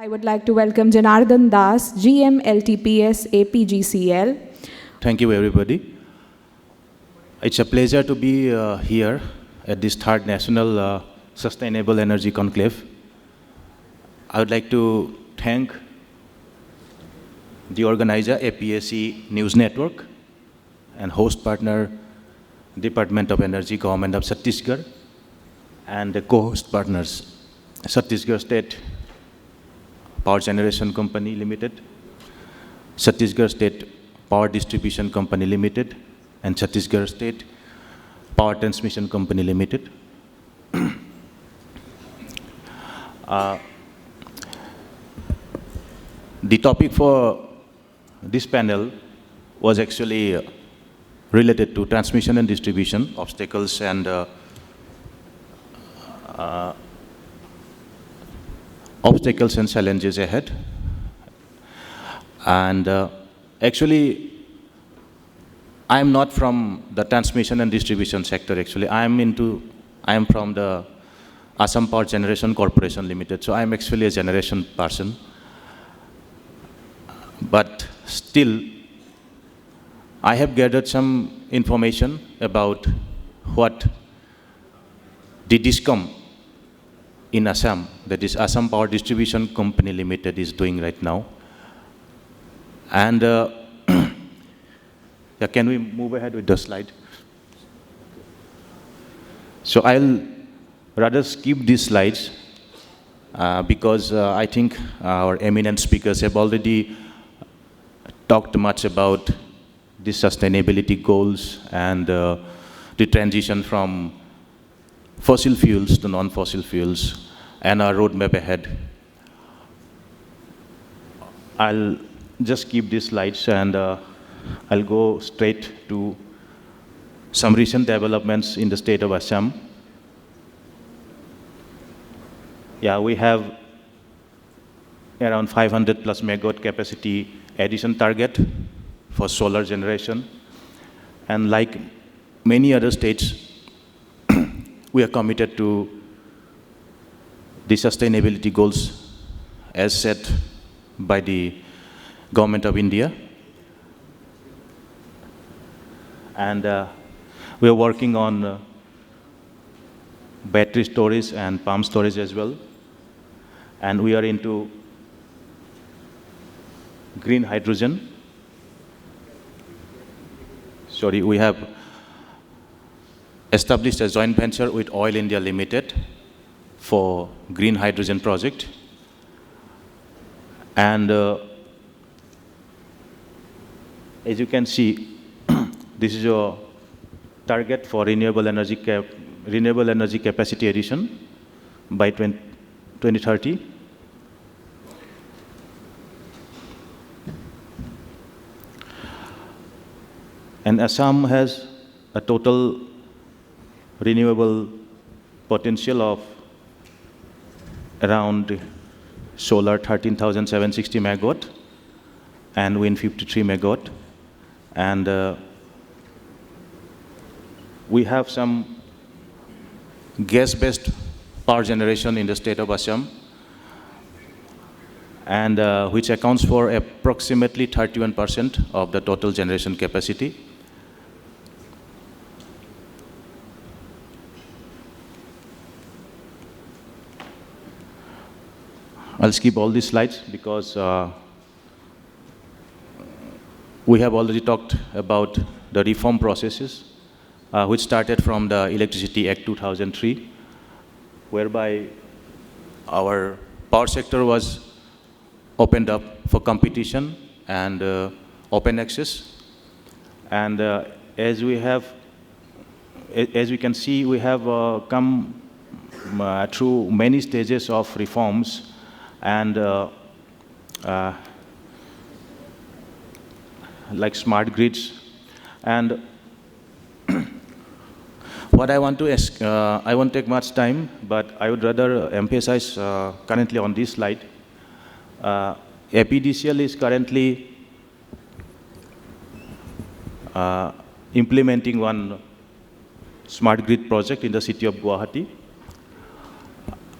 I would like to welcome Janardhan Das, GM LTPS APGCL. Thank you, everybody. It's a pleasure to be here at this third National Sustainable Energy Conclave. I would like to thank the organizer, APSC News Network, and host partner, Department of Energy, Government of Chhattisgarh, and the co-host partners, Chhattisgarh State Power Generation Company Limited, Chhattisgarh State Power Distribution Company Limited, and Chhattisgarh State Power Transmission Company Limited. The topic for this panel was actually related to transmission and distribution, obstacles and challenges ahead. And actually, I am not from the transmission and distribution sector. Actually, I am from the Assam Power Generation Corporation Limited. So I am actually a generation person. But still, I have gathered some information about what the DISCOM in Assam, that is Assam Power Distribution Company Limited, is doing right now. And yeah, can we move ahead with the slide? So I'll rather skip these slides because I think our eminent speakers have already talked much about the sustainability goals and the transition from fossil fuels to non-fossil fuels and our roadmap ahead. I'll just keep these slides and I'll go straight to some recent developments in the state of Assam. Yeah, we have around 500 plus megawatt capacity addition target for solar generation. And like many other states, we are committed to the sustainability goals as set by the Government of India. And we are working on battery storage and pump storage as well. And we are into green hydrogen. Sorry, we have established a joint venture with Oil India Limited for green hydrogen project. And as you can see, this is your target for renewable energy capacity addition by 2030. And Assam has a total renewable potential of around solar 13,760 megawatt and wind 53 megawatt. And we have some gas-based power generation in the state of Assam, and which accounts for approximately 31% of the total generation capacity. I'll skip all these slides because we have already talked about the reform processes, which started from the Electricity Act 2003, whereby our power sector was opened up for competition and open access. And as we can see, we have come through many stages of reforms and like smart grids. And what I want to ask, I won't take much time, but I would rather emphasize currently on this slide. APDCL is currently implementing one smart grid project in the city of Guwahati.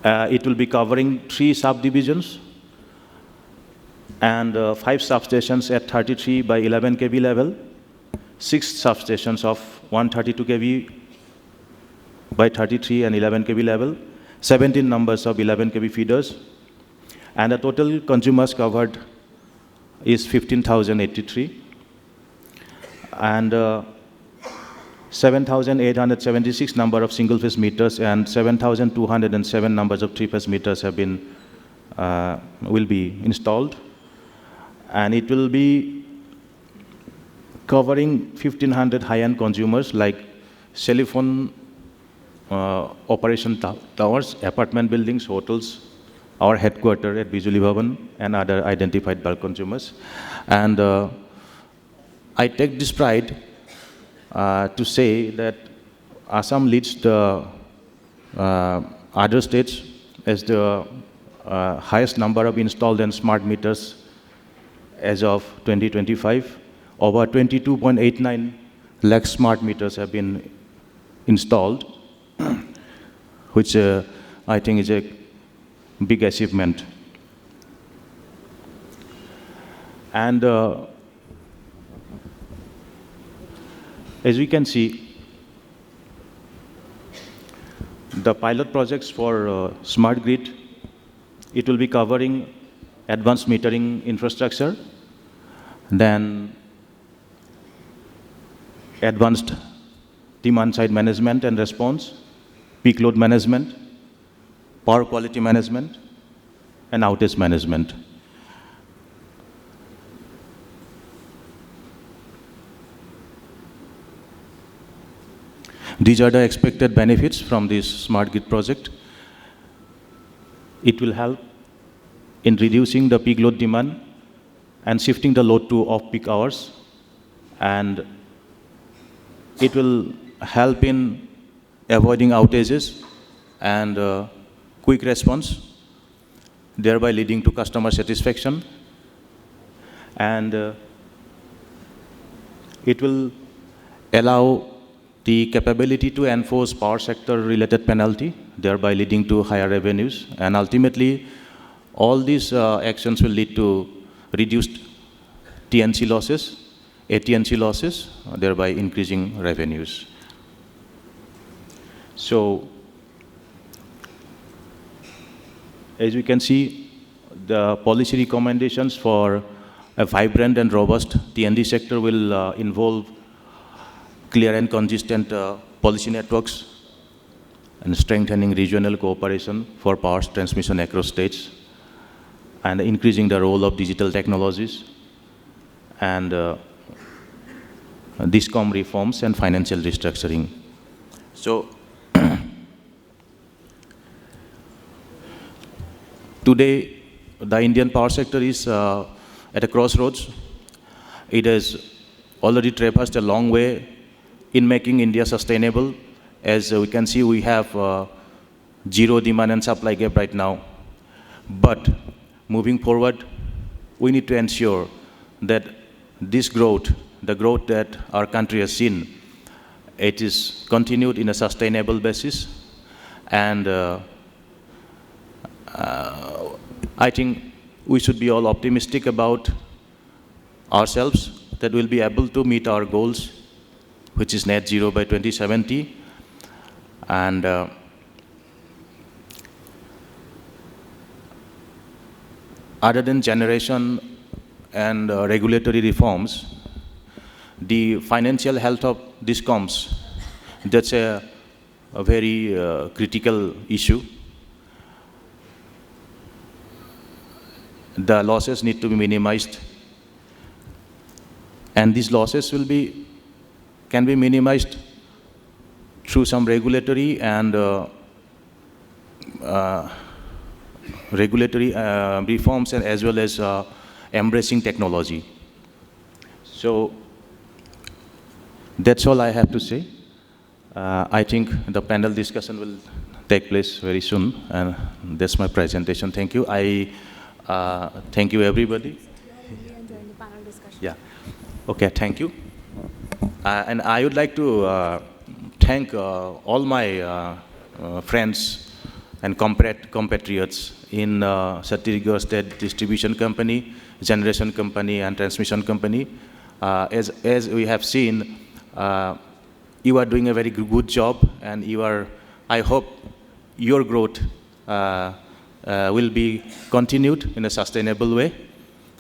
It will be covering 3 subdivisions. and 5 substations at 33 by 11 kV level, 6 substations of 132 kV by 33 and 11 kV level, 17 numbers of 11 kV feeders, and the total consumers covered is 15,083, and 7,876 number of single-phase meters and 7,207 numbers of three-phase meters have been will be installed, and it will be covering 1,500 high-end consumers like telephone operation towers, apartment buildings, hotels, our headquarters at Bijuli Bhavan, and other identified bulk consumers. And I take this pride to say that Assam leads the other states as the highest number of installed and smart meters as of 2025. Over 22.89 lakh smart meters have been installed, which I think is a big achievement. And as we can see, the pilot projects for smart grid, it will be covering advanced metering infrastructure, then advanced demand side management and response, peak load management, power quality management, and outage management. These are the expected benefits from this smart grid project. It will help in reducing the peak load demand and shifting the load to off-peak hours, and it will help in avoiding outages and quick response, thereby leading to customer satisfaction. And it will allow the capability to enforce power sector related penalty, thereby leading to higher revenues. And ultimately, all these actions will lead to reduced TNC losses, AT&C losses, thereby increasing revenues. So, as we can see, the policy recommendations for a vibrant and robust T&D sector will involve clear and consistent policy networks and strengthening regional cooperation for power transmission across states, and increasing the role of digital technologies, and DISCOM reforms and financial restructuring. So, today, the Indian power sector is at a crossroads. It has already traversed a long way in making India sustainable. As we can see, we have zero demand and supply gap right now. But moving forward, we need to ensure that this growth, the growth that our country has seen, it is continued in a sustainable basis. And I think we should be all optimistic about ourselves that we'll be able to meet our goals, which is net zero by 2070. And other than generation and regulatory reforms, the financial health of DISCOMs, that's a very critical issue. The losses need to be minimized, and these losses can be minimized through some regulatory and reforms, and as well as embracing technology. So that's all I have to say. I think the panel discussion will take place very soon, and that's my presentation. Thank you. Thank you, everybody. Yeah. Okay, thank you. And I would like to thank all my friends and compatriots in Chhattisgarh State Distribution Company, Generation Company, and Transmission Company. As we have seen, you are doing a very good job, and I hope your growth will be continued in a sustainable way.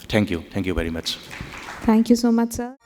Thank you. Thank you very much. Thank you so much, sir.